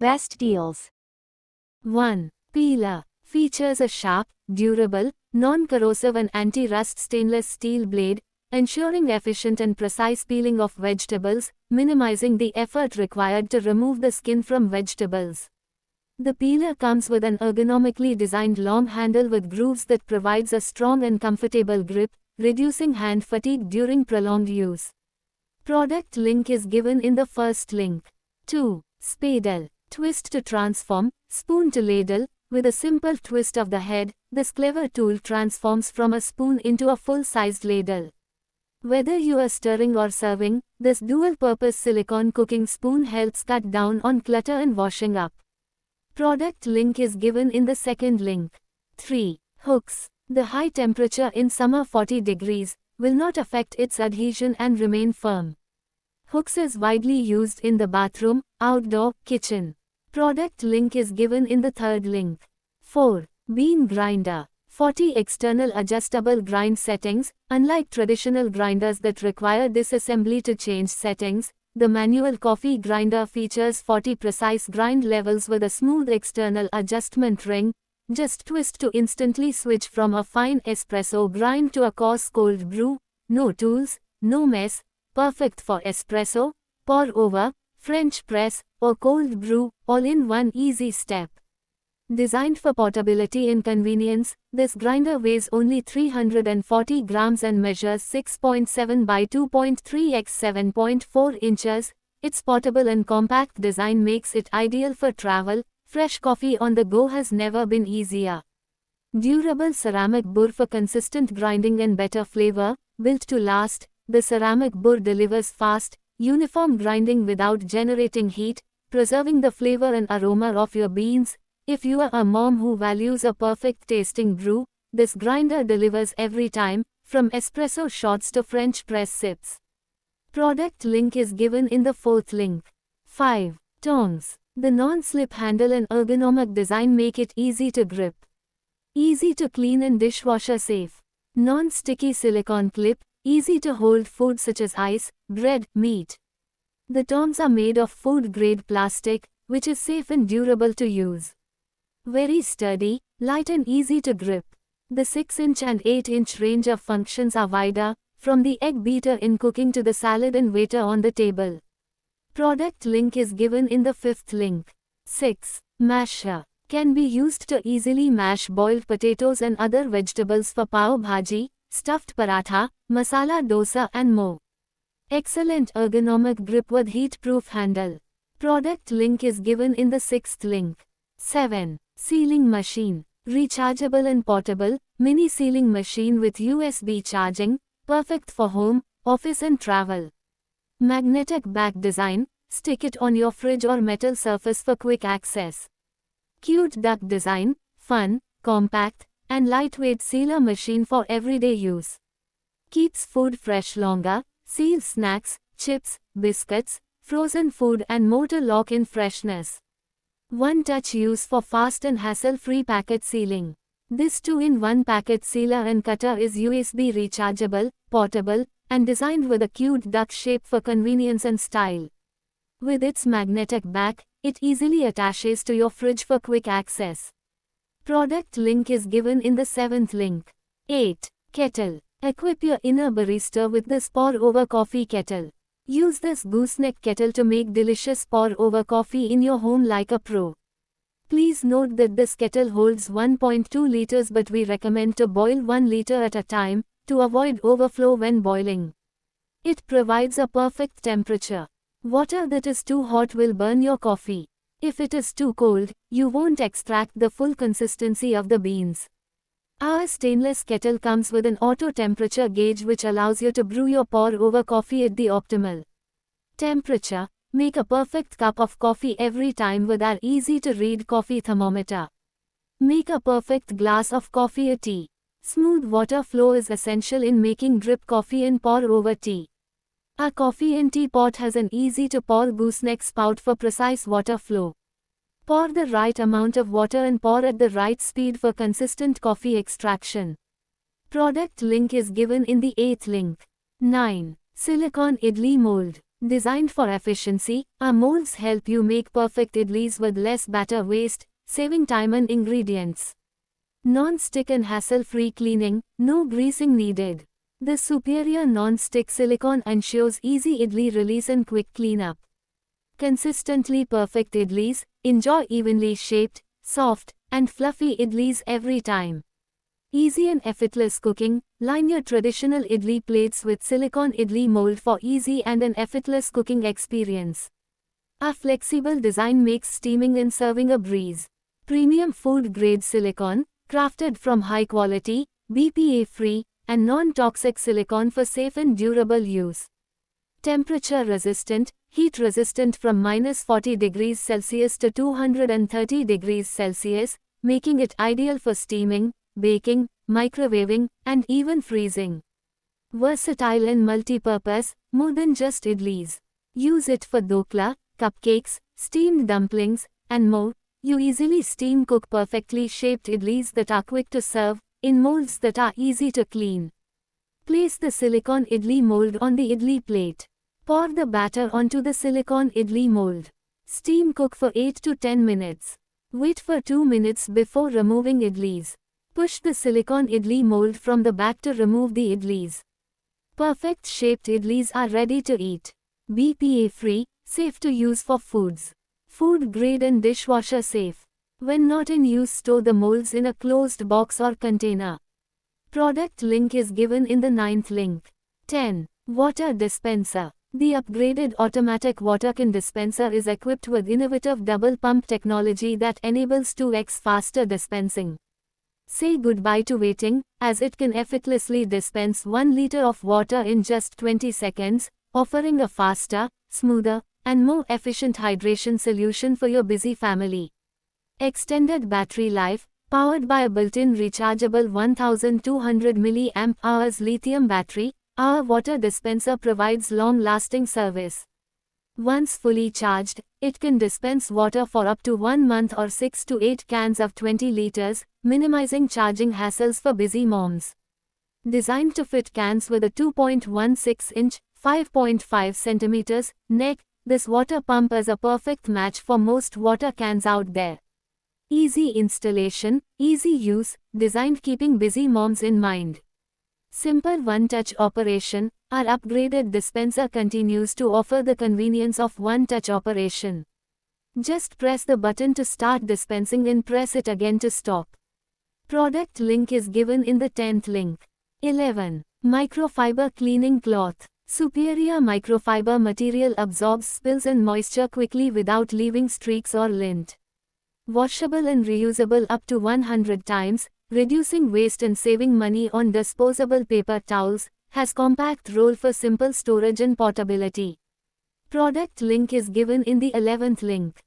Best deals. 1. Peeler. Features a sharp, durable, non-corrosive and anti-rust stainless steel blade, ensuring efficient and precise peeling of vegetables, minimizing the effort required to remove the skin from vegetables. The peeler comes with an ergonomically designed long handle with grooves that provides a strong and comfortable grip, reducing hand fatigue during prolonged use. Product link is given in the first link. 2. Spadle. Twist to transform, spoon to ladle. With a simple twist of the head, this clever tool transforms from a spoon into a full-sized ladle. Whether you are stirring or serving, this dual-purpose silicone cooking spoon helps cut down on clutter and washing up. Product link is given in the second link. 3. Hooks. The high temperature in summer 40 degrees will not affect its adhesion and remain firm. Hooks is widely used in the bathroom, outdoor, kitchen. Product link is given in the third link. 4. Bean grinder. 40 external adjustable grind settings. Unlike traditional grinders that require disassembly to change settings, the manual coffee grinder features 40 precise grind levels with a smooth external adjustment ring. Just twist to instantly switch from a fine espresso grind to a coarse cold brew. No tools, no mess. Perfect for espresso, pour over, French press, or cold brew, all in one easy step. Designed for portability and convenience, this grinder weighs only 340 grams and measures 6.7 by 2.3 x 7.4 inches. Its portable and compact design makes it ideal for travel. Fresh coffee on the go has never been easier. Durable ceramic burr for consistent grinding and better flavor. Built to last, the ceramic burr delivers fast, uniform grinding without generating heat, preserving the flavor and aroma of your beans. If you are a mom who values a perfect tasting brew, this grinder delivers every time, from espresso shots to French press sips. Product link is given in the fourth link. 5. Tongs. The non-slip handle and ergonomic design make it easy to grip. Easy to clean and dishwasher safe. Non-sticky silicone clip, easy to hold food such as ice, bread, meat. The tongs are made of food-grade plastic, which is safe and durable to use. Very sturdy, light and easy to grip. The 6-inch and 8-inch range of functions are wider, from the egg beater in cooking to the salad and waiter on the table. Product link is given in the fifth link. 6. Masher. Can be used to easily mash boiled potatoes and other vegetables for pav bhaji, stuffed paratha, masala dosa and more. Excellent ergonomic grip with heat-proof handle. Product link is given in the sixth link. 7. Sealing machine. Rechargeable and portable, mini sealing machine with USB charging, perfect for home, office and travel. Magnetic back design, stick it on your fridge or metal surface for quick access. Cute duck design, fun, compact, and lightweight sealer machine for everyday use. Keeps food fresh longer, seals snacks, chips, biscuits, frozen food and more to lock in freshness. One-touch use for fast and hassle-free packet sealing. This 2-in-1 packet sealer and cutter is USB rechargeable, portable, and designed with a cute duck shape for convenience and style. With its magnetic back, it easily attaches to your fridge for quick access. Product link is given in the seventh link. 8. Kettle. Equip your inner barista with this pour-over coffee kettle. Use this gooseneck kettle to make delicious pour-over coffee in your home like a pro. Please note that this kettle holds 1.2 liters, but we recommend to boil 1 liter at a time, to avoid overflow when boiling. It provides a perfect temperature. Water that is too hot will burn your coffee. If it is too cold, you won't extract the full consistency of the beans. Our stainless kettle comes with an auto temperature gauge which allows you to brew your pour-over coffee at the optimal temperature. Make a perfect cup of coffee every time with our easy-to-read coffee thermometer. Make a perfect glass of coffee or tea. Smooth water flow is essential in making drip coffee and pour-over tea. Our coffee and tea pot has an easy-to-pour gooseneck spout for precise water flow. Pour the right amount of water and pour at the right speed for consistent coffee extraction. Product link is given in the 8th link. 9. Silicone idli mold. Designed for efficiency, our molds help you make perfect idlis with less batter waste, saving time and ingredients. Non-stick and hassle-free cleaning, no greasing needed. The superior non-stick silicone ensures easy idli release and quick cleanup. Consistently perfect idlis, enjoy evenly shaped, soft, and fluffy idlis every time. Easy and effortless cooking, line your traditional idli plates with silicone idli mold for easy and an effortless cooking experience. Our flexible design makes steaming and serving a breeze. Premium food-grade silicone, crafted from high-quality, BPA-free, and non-toxic silicone for safe and durable use. Temperature-resistant, heat-resistant from -40 degrees Celsius to 230 degrees Celsius, making it ideal for steaming, baking, microwaving, and even freezing. Versatile and multi-purpose, more than just idlis. Use it for dokla, cupcakes, steamed dumplings, and more. You easily steam cook perfectly shaped idlis that are quick to serve, in molds that are easy to clean. Place the silicone idli mold on the idli plate. Pour the batter onto the silicone idli mold. Steam cook for 8 to 10 minutes. Wait for 2 minutes before removing idlis. Push the silicone idli mold from the back to remove the idlis. Perfect shaped idlis are ready to eat. BPA-free, safe to use for foods. Food grade and dishwasher safe. When not in use, store the molds in a closed box or container. Product link is given in the 9th link. 10. Water dispenser. The upgraded automatic water can dispenser is equipped with innovative double pump technology that enables 2x faster dispensing. Say goodbye to waiting, as it can effortlessly dispense 1 liter of water in just 20 seconds, offering a faster, smoother, and more efficient hydration solution for your busy family. Extended battery life, powered by a built-in rechargeable 1200 mAh lithium battery, our water dispenser provides long-lasting service. Once fully charged, it can dispense water for up to 1 month or 6 to 8 cans of 20 liters, minimizing charging hassles for busy moms. Designed to fit cans with a 2.16-inch, 5.5 centimeters neck, this water pump is a perfect match for most water cans out there. Easy installation, easy use, designed keeping busy moms in mind. Simple one-touch operation, our upgraded dispenser continues to offer the convenience of one-touch operation. Just press the button to start dispensing and press it again to stop. Product link is given in the 10th link. 11. Microfiber cleaning cloth. Superior microfiber material absorbs spills and moisture quickly without leaving streaks or lint. Washable and reusable up to 100 times, reducing waste and saving money on disposable paper towels, has compact roll for simple storage and portability. Product link is given in the 11th link.